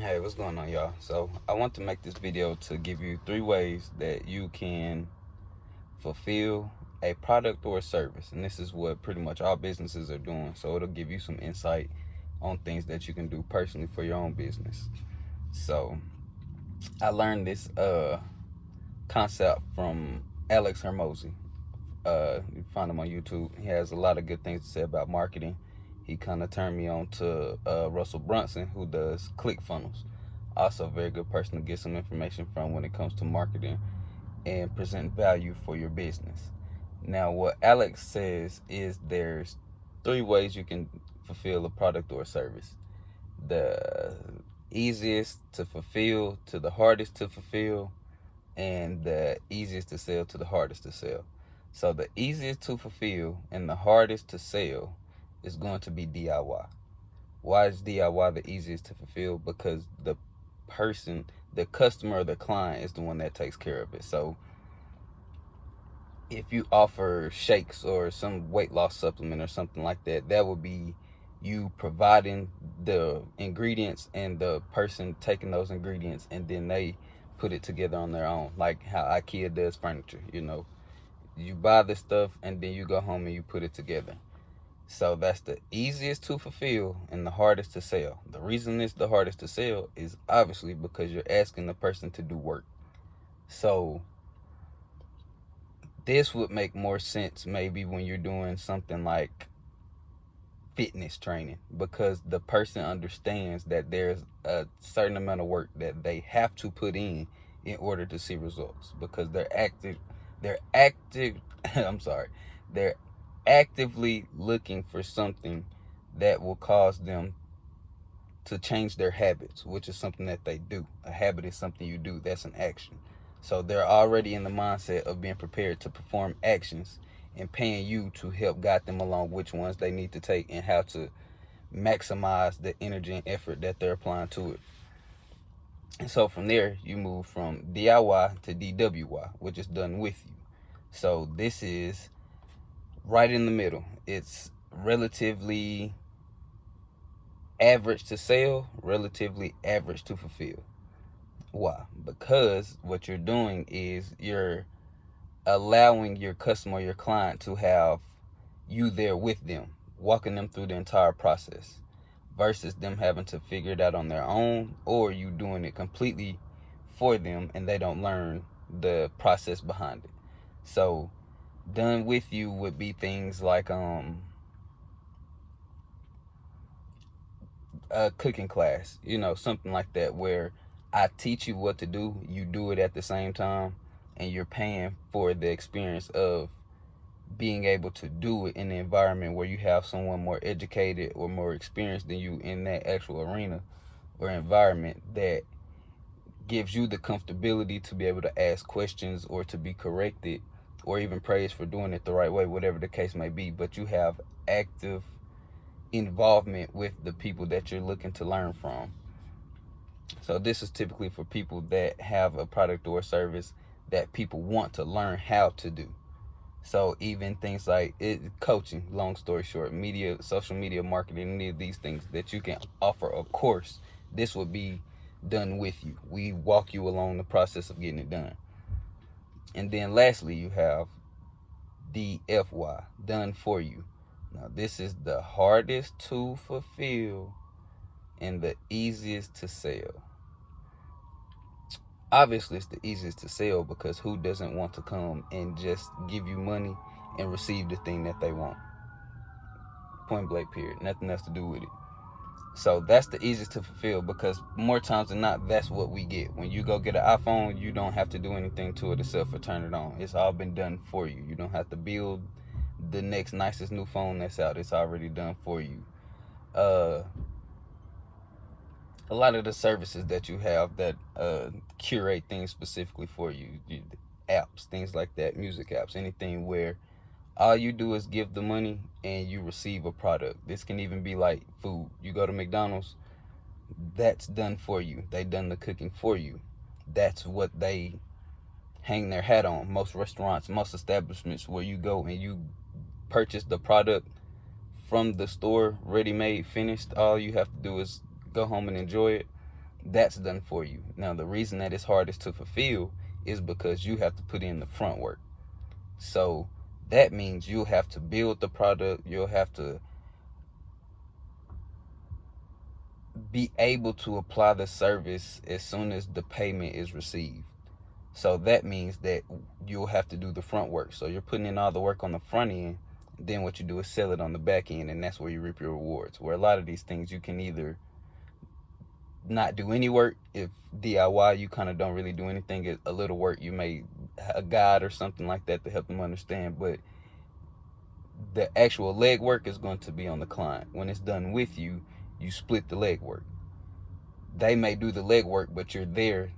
Hey, what's going on, y'all? So I want to make this video to give you 3 ways that you can fulfill a product or a service. And this is what pretty much all businesses are doing. So it'll give you some insight on things that you can do personally for your own business. So I learned this concept from Alex Hermosi. You find him on YouTube. He has a lot of good things to say about marketing. He kind of turned me on to Russell Brunson, who does ClickFunnels. Also a very good person to get some information from when it comes to marketing and present value for your business. Now, what Alex says is there's 3 ways you can fulfill a product or a service. The easiest to fulfill to the hardest to fulfill, and the easiest to sell to the hardest to sell. So the easiest to fulfill and the hardest to sell is going to be DIY. Why is DIY the easiest to fulfill? Because the customer or the client is the one that takes care of it. So if you offer shakes or some weight loss supplement or something like that, that would be you providing the ingredients and the person taking those ingredients and then they put it together on their own, like how IKEA does furniture. You buy the stuff and then you go home and you put it together. So that's the easiest to fulfill and the hardest to sell. The reason it's the hardest to sell is obviously because you're asking the person to do work. So this would make more sense maybe when you're doing something like fitness training, because the person understands that there's a certain amount of work that they have to put in order to see results, because they're active I'm sorry, they're actively looking for something that will cause them to change their habits, which is something that they do. A habit is something you do. That's an action. So they're already in the mindset of being prepared to perform actions and paying you to help guide them along which ones they need to take and how to maximize the energy and effort that they're applying to it. And so from there, you move from DIY to DWY, which is done with you. So this is right in the middle. It's relatively average to sell, relatively average to fulfill. Why? Because what you're doing is you're allowing your customer, your client, to have you there with them, walking them through the entire process, versus them having to figure it out on their own, or you doing it completely for them and they don't learn the process behind it. So done with you would be things like a cooking class, something like that, where I teach you what to do, you do it at the same time, and you're paying for the experience of being able to do it in the environment where you have someone more educated or more experienced than you in that actual arena or environment, that gives you the comfortability to be able to ask questions or to be corrected or even praised for doing it the right way, whatever the case may be. But you have active involvement with the people that you're looking to learn from. So this is typically for people that have a product or service that people want to learn how to do. So even things like coaching, long story short, media, social media marketing, any of these things that you can offer a course, this would be done with you. We walk you along the process of getting it done. And then lastly, you have DFY, done for you. Now this is the hardest to fulfill and the easiest to sell. Obviously it's the easiest to sell, because who doesn't want to come and just give you money and receive the thing that they want? Point blank, period. Nothing else to do with it. So that's the easiest to fulfill, because more times than not, that's what we get. When you go get an iPhone, you don't have to do anything to it except for turn it on. It's all been done for you. You don't have to build the next nicest new phone that's out. It's already done for you. A lot of the services that you have that curate things specifically for you, apps, things like that, music apps, anything where all you do is give the money and you receive a product. This can even be like food. You go to McDonald's, that's done for you. They done the cooking for you. That's what they hang their hat on. Most restaurants, most establishments where you go and you purchase the product from the store, ready-made, finished, all you have to do is go home and enjoy it. That's done for you. Now, the reason that it's hardest to fulfill is because you have to put in the front work. So that means you'll have to build the product, you'll have to be able to apply the service as soon as the payment is received. So that means that you'll have to do the front work. So you're putting in all the work on the front end, then what you do is sell it on the back end, and that's where you reap your rewards. Where a lot of these things you can either not do any work. If DIY, you kind of don't really do anything. A little work, you may a guide or something like that to help them understand, but the actual leg work is going to be on the client. When it's done with you, you split the leg work. They may do the leg work, but you're there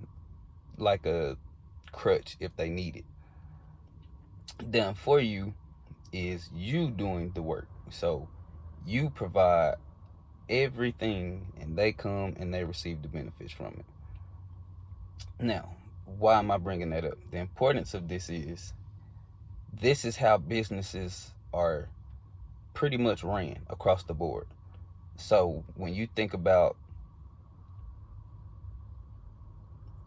like a crutch if they need it. Done for you is you doing the work. So you provide everything and they come and they receive the benefits from it. Now, why am I bringing that up? The importance of this is how businesses are pretty much ran across the board. So when you think about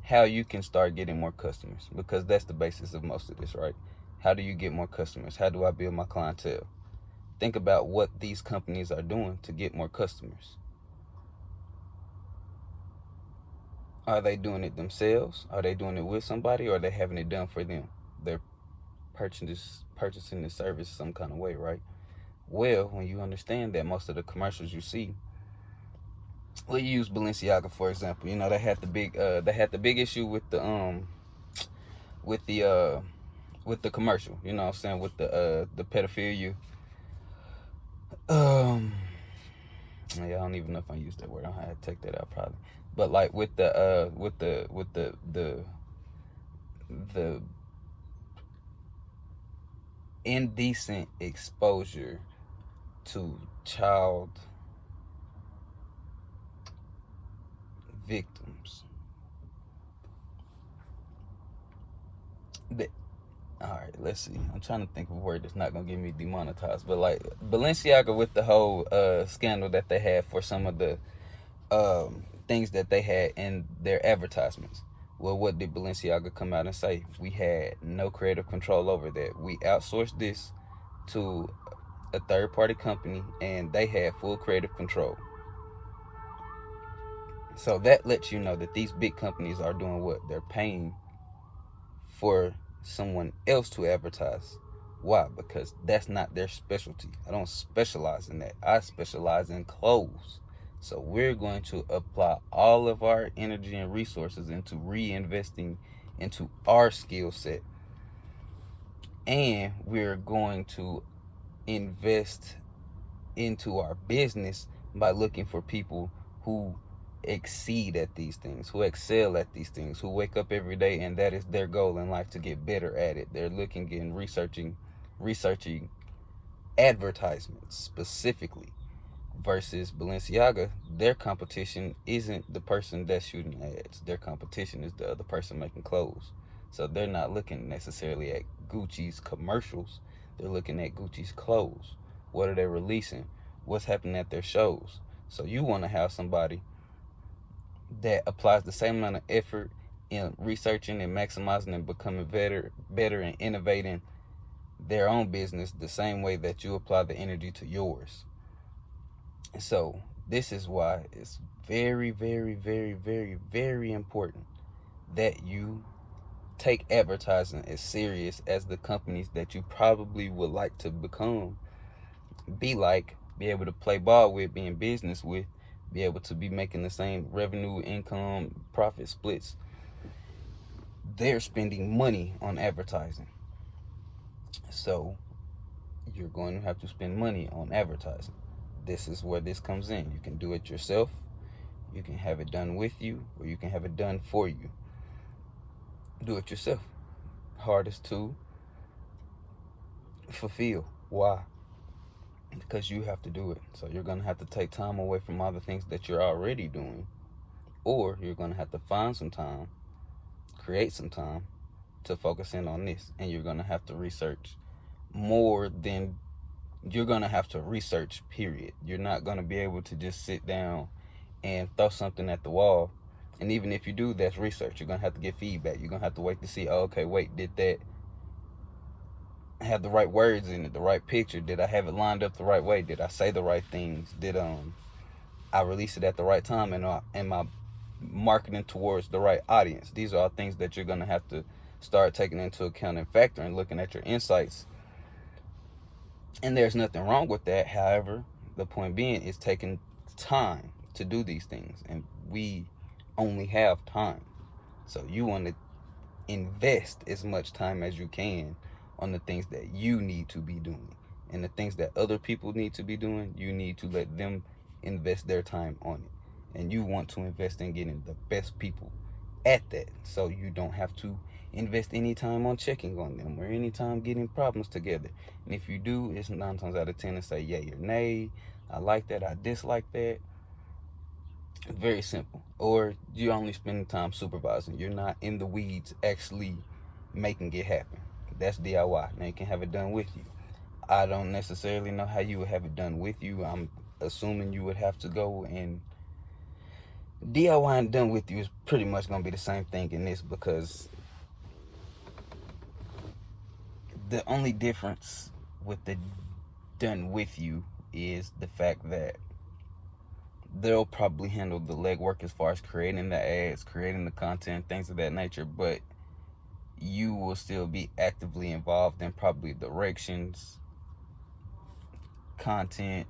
how you can start getting more customers, because that's the basis of most of this, right? How do you get more customers? How do I build my clientele? Think about what these companies are doing to get more customers. Are they doing it themselves? Are they doing it with somebody? Or are they having it done for them? They're purchasing the service some kind of way, right? Well, when you understand that most of the commercials you see, we'll use Balenciaga for example. You know, they had the big issue with the with the with the commercial. You know what I'm saying, with the pedophilia. Yeah, I don't even know if I used that word. I had to take that out probably. But like with the indecent exposure to child victims. All right, let's see. I'm trying to think of a word that's not gonna get me demonetized. But like Balenciaga with the whole scandal that they had for some of the things that they had in their advertisements. Well, what did Balenciaga come out and say? We had no creative control over that. We outsourced this to a third-party company, and they had full creative control. So that lets you know that these big companies are doing what? They're paying for someone else to advertise. Why? Because that's not their specialty. I don't specialize in that. I specialize in clothes. So we're going to apply all of our energy and resources into reinvesting into our skill set. And we're going to invest into our business by looking for people who exceed at these things, who excel at these things, who wake up every day and that is their goal in life, to get better at it. They're looking and researching advertisements specifically. Versus Balenciaga, their competition isn't the person that's shooting ads. Their competition is the other person making clothes. So they're not looking necessarily at Gucci's commercials. They're looking at Gucci's clothes. What are they releasing? What's happening at their shows? So you want to have somebody that applies the same amount of effort in researching and maximizing and becoming better and innovating their own business the same way that you apply the energy to yours. So this is why it's very, very, very, very, very important that you take advertising as serious as the companies that you probably would like to be able to play ball with, be in business with, be able to be making the same revenue, income, profit splits. They're spending money on advertising. So you're going to have to spend money on advertising. This is where this comes in. You can do it yourself, you can have it done with you, or you can have it done for you. Do it yourself. Hardest to fulfill. Why? Because you have to do it. So you're going to have to take time away from all the things that you're already doing, or you're going to have to find some time, create some time to focus in on this. And you're going to have to research more than you're going to have to research, period. You're not going to be able to just sit down and throw something at the wall And even if you do, that's research. You're going to have to get feedback. You're going to have to wait to see, oh, okay, wait, did that have the right words in it, the right picture? Did I have it lined up the right way? Did I say the right things? Did I release it at the right time? And am I marketing towards the right audience? These are all things that you're going to have to start taking into account and factoring, looking at your insights. And there's nothing wrong with that. However, the point being is taking time to do these things, and we only have time. So you want to invest as much time as you can on the things that you need to be doing, and the things that other people need to be doing, you need to let them invest their time on it. And you want to invest in getting the best people at that, so you don't have to invest any time on checking on them or any time getting problems together. And if you do, it's 9 times out of 10 to say yay or nay. I like that, I dislike that. Very simple. Or you only spend time supervising. You're not in the weeds actually making it happen. That's DIY. Now you can have it done with you. I don't necessarily know how you would have it done with you. I'm assuming you would have to go and DIY and done with you is pretty much going to be the same thing in this, because the only difference with the done with you is the fact that they'll probably handle the legwork as far as creating the ads, creating the content, things of that nature, but you will still be actively involved in probably directions, content,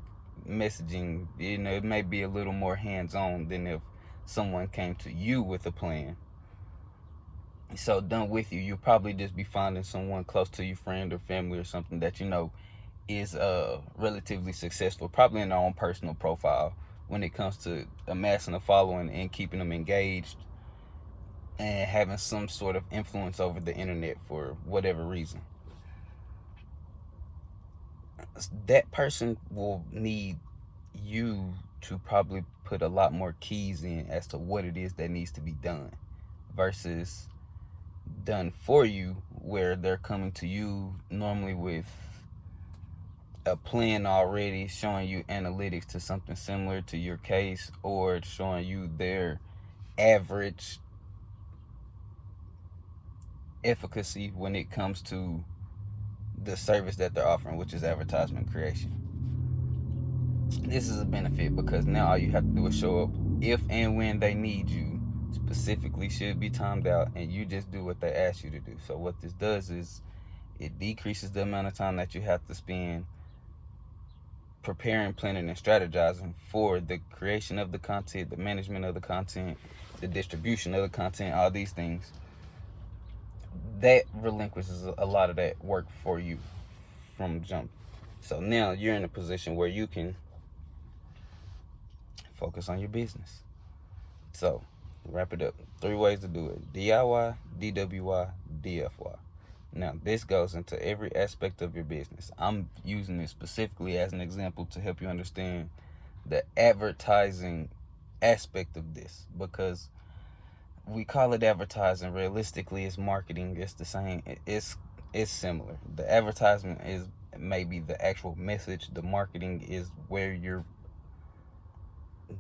messaging. You know, it may be a little more hands-on than if someone came to you with a plan. So done with you, you'll probably just be finding someone close to your friend or family or something that you know is relatively successful, probably in their own personal profile, when it comes to amassing a following and keeping them engaged and having some sort of influence over the internet for whatever reason. That person will need you to probably put a lot more keys in as to what it is that needs to be done, versus done for you, where they're coming to you normally with a plan already, showing you analytics to something similar to your case, or showing you their average efficacy when it comes to the service that they're offering, which is advertisement creation. This is a benefit because now all you have to do is show up if and when they need you. Specifically should be timed out, and you just do what they ask you to do. So what this does is it decreases the amount of time that you have to spend preparing, planning, and strategizing for the creation of the content, the management of the content, the distribution of the content, all these things. That relinquishes a lot of that work for you from jump. So now you're in a position where you can focus on your business. So wrap it up. 3 ways to do it: DIY, DWY, DFY. Now, this goes into every aspect of your business. I'm using it specifically as an example to help you understand the advertising aspect of this, because we call it advertising. Realistically, it's marketing. It's the same. It's similar. The advertisement is maybe the actual message. The marketing is where you're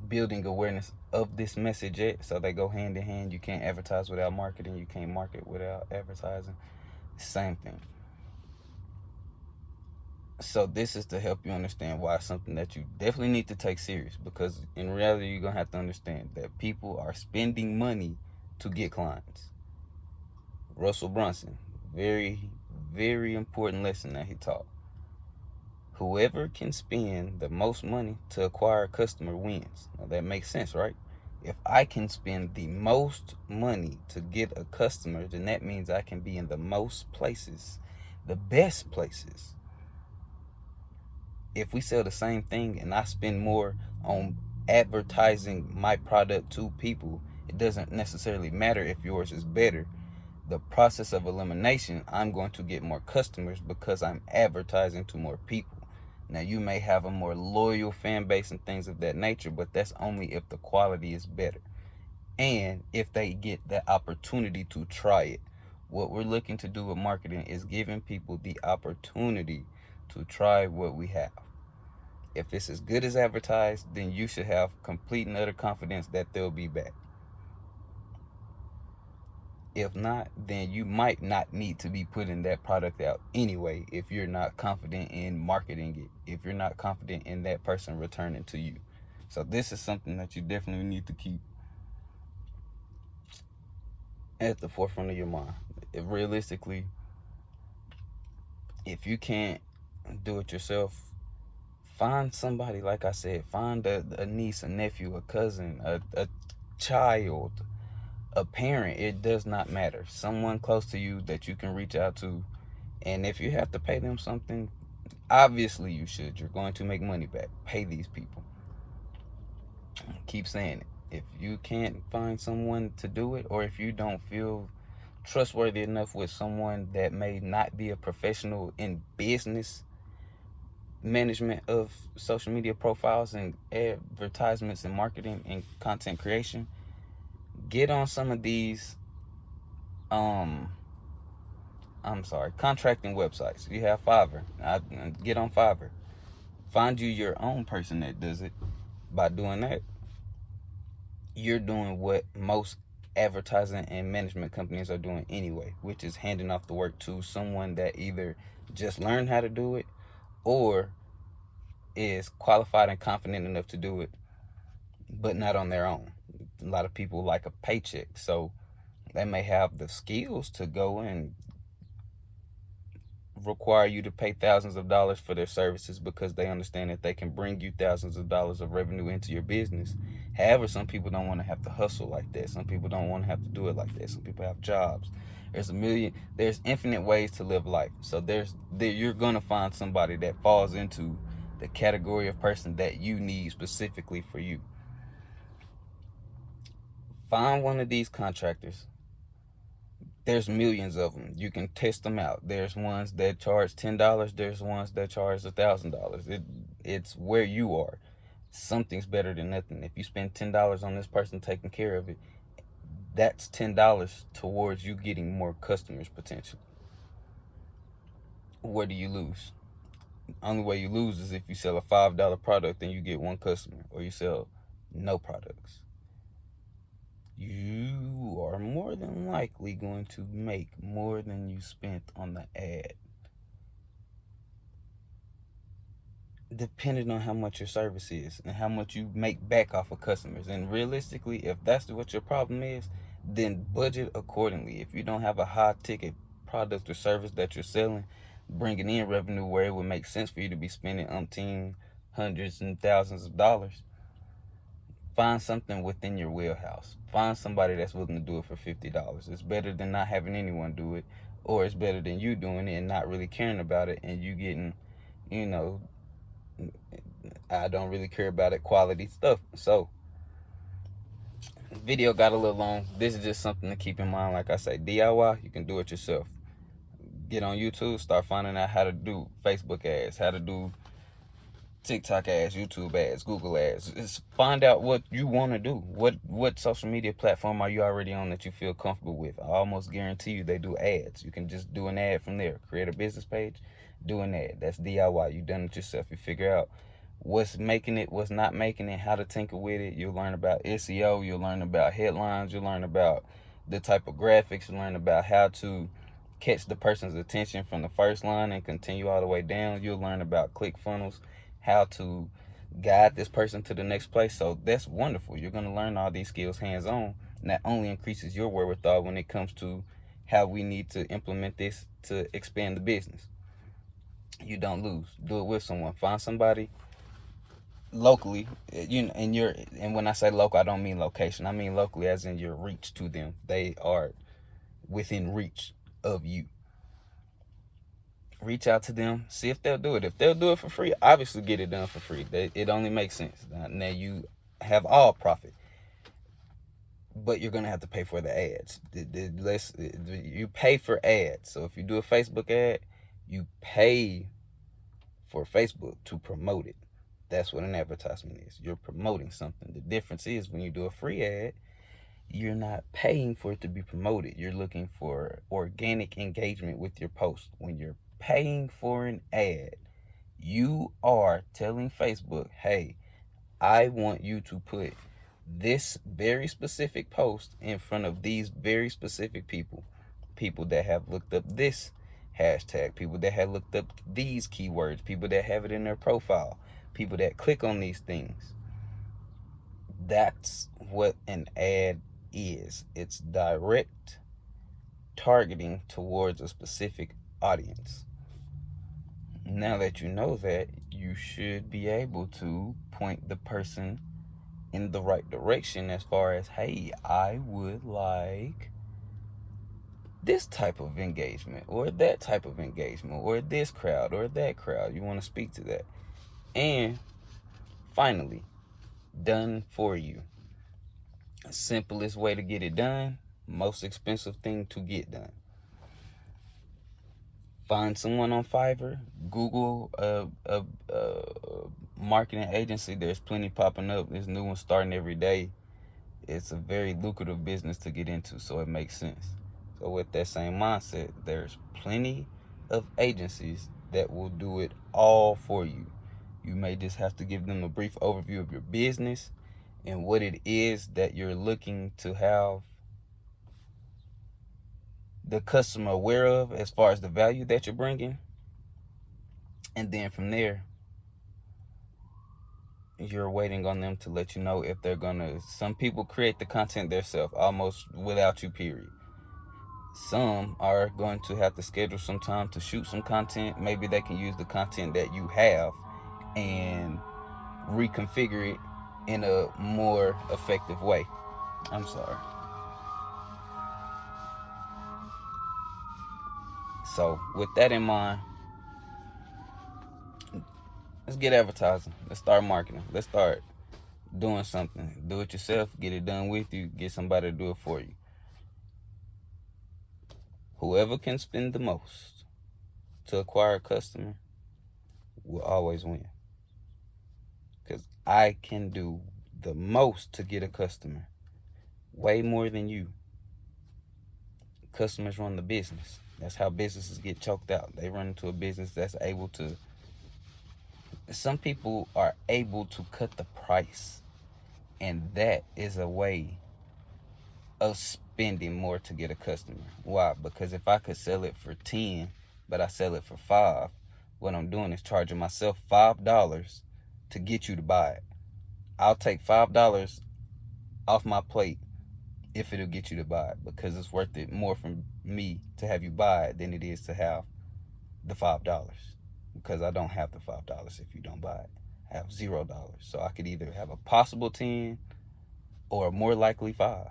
building awareness of this message at. So they go hand in hand. You can't advertise without marketing. You can't market without advertising. Same thing. So this is to help you understand why it's something that you definitely need to take serious, because in reality you're gonna have to understand that people are spending money to get clients. Russell Brunson, very, very important lesson that he taught. Whoever can spend the most money to acquire a customer wins. Now that makes sense, right? If I can spend the most money to get a customer, then that means I can be in the most places, the best places. If we sell the same thing and I spend more on advertising my product to people, it doesn't necessarily matter if yours is better. The process of elimination, I'm going to get more customers because I'm advertising to more people. Now, you may have a more loyal fan base and things of that nature, but that's only if the quality is better and if they get the opportunity to try it. What we're looking to do with marketing is giving people the opportunity to try what we have. If it's as good as advertised, then you should have complete and utter confidence that they'll be back. If not, then you might not need to be putting that product out anyway if you're not confident in marketing it, if you're not confident in that person returning to you. So this is something that you definitely need to keep at the forefront of your mind. Realistically, if you can't do it yourself, find somebody, like I said, find a niece, a nephew, a cousin, a child, a parent. It does not matter. Someone close to you that you can reach out to. And if you have to pay them something, obviously you should. You're going to make money back. Pay these people. Keep saying it. If you can't find someone to do it, or if you don't feel trustworthy enough with someone that may not be a professional in business management of social media profiles and advertisements and marketing and content creation, get on some of these contracting websites. You have Fiverr. Get on Fiverr. Find you your own person that does it. By doing that, you're doing what most advertising and management companies are doing anyway, which is handing off the work to someone that either just learned how to do it or is qualified and confident enough to do it, but not on their own. A lot of people like a paycheck, so they may have the skills to go and require you to pay thousands of dollars for their services because they understand that they can bring you thousands of dollars of revenue into your business. However, some people don't want to have to hustle like that. Some people don't want to have to do it like that. Some people have jobs. There's infinite ways to live life. So you're gonna find somebody that falls into the category of person that you need specifically for you. Find one of these contractors. There's millions of them. You can test them out. There's ones that charge $10. There's ones that charge $1,000. It's where you are. Something's better than nothing. If you spend $10 on this person taking care of it, that's $10 towards you getting more customers potentially. Where do you lose? Only way you lose is if you sell a $5 product and you get one customer, or you sell no products. You are more than likely going to make more than you spent on the ad, depending on how much your service is and how much you make back off of customers. And realistically, if that's what your problem is, then budget accordingly. If you don't have a high ticket product or service that you're selling, bringing in revenue where it would make sense for you to be spending umpteen hundreds and thousands of dollars, find something within your wheelhouse. Find somebody that's willing to do it for $50. It's better than not having anyone do it, or it's better than you doing it and not really caring about it, and you getting, I don't really care about it quality stuff. So video got a little long. This is just something to keep in mind. Like I say, DIY, you can do it yourself. Get on YouTube, start finding out how to do Facebook ads, how to do TikTok ads, YouTube ads, Google ads. Just find out what you want to do. What social media platform are you already on that you feel comfortable with? I almost guarantee you they do ads. You can just do an ad from there. Create a business page, do an ad. That's DIY. You done it yourself. You figure out what's making it, what's not making it, how to tinker with it. You'll learn about SEO. You'll learn about headlines. You'll learn about the type of graphics. You'll learn about how to catch the person's attention from the first line and continue all the way down. You'll learn about ClickFunnels, how to guide this person to the next place. So that's wonderful. You're going to learn all these skills hands-on, and that only increases your wherewithal when it comes to how we need to implement this to expand the business. You don't lose. Do it with someone. Find somebody locally, and when I say local, I don't mean location. I mean locally as in your reach to them. They are within reach of you. Reach out to them, see if they'll do it. If they'll do it for free, obviously get it done for free. It only makes sense. Now you have all profit, but you're gonna have to pay for the ads. You pay for ads. So if you do a Facebook ad, you pay for Facebook to promote it. That's what an advertisement is. You're promoting something. The difference is when you do a free ad, you're not paying for it to be promoted. You're looking for organic engagement with your post. When you're paying for an ad, you are telling Facebook, hey, I want you to put this very specific post in front of these very specific people. People that have looked up this hashtag, people that have looked up these keywords, people that have it in their profile, people that click on these things. That's what an ad is. It's direct targeting towards a specific audience. Now that you know that, you should be able to point the person in the right direction as far as, hey, I would like this type of engagement or that type of engagement or this crowd or that crowd. You want to speak to that. And finally, done for you. Simplest way to get it done, most expensive thing to get done. Find someone on Fiverr, Google a marketing agency. There's plenty popping up. There's new ones starting every day. It's a very lucrative business to get into, so it makes sense. So with that same mindset, there's plenty of agencies that will do it all for you. You may just have to give them a brief overview of your business and what it is that you're looking to have the customer aware of as far as the value that you're bringing. And then from there, you're waiting on them to let you know if they're gonna. Some people create the content themselves almost without you, period. Some are going to have to schedule some time to shoot some content. Maybe they can use the content that you have and reconfigure it in a more effective way. I'm sorry. So with that in mind, let's get advertising. Let's start marketing. Let's start doing something. Do it yourself. Get it done with you. Get somebody to do it for you. Whoever can spend the most to acquire a customer will always win. Because I can do the most to get a customer. Way more than you. Customers run the business. That's how businesses get choked out. They run into a business that's able to. Some people are able to cut the price. And that is a way of spending more to get a customer. Why? Because if I could sell it for 10, but I sell it for 5, what I'm doing is charging myself $5 to get you to buy it. I'll take $5 off my plate if it'll get you to buy it, because it's worth it more for me to have you buy it than it is to have the $5, because I don't have the $5 if you don't buy it. I have $0. So I could either have a possible 10 or a more likely 5.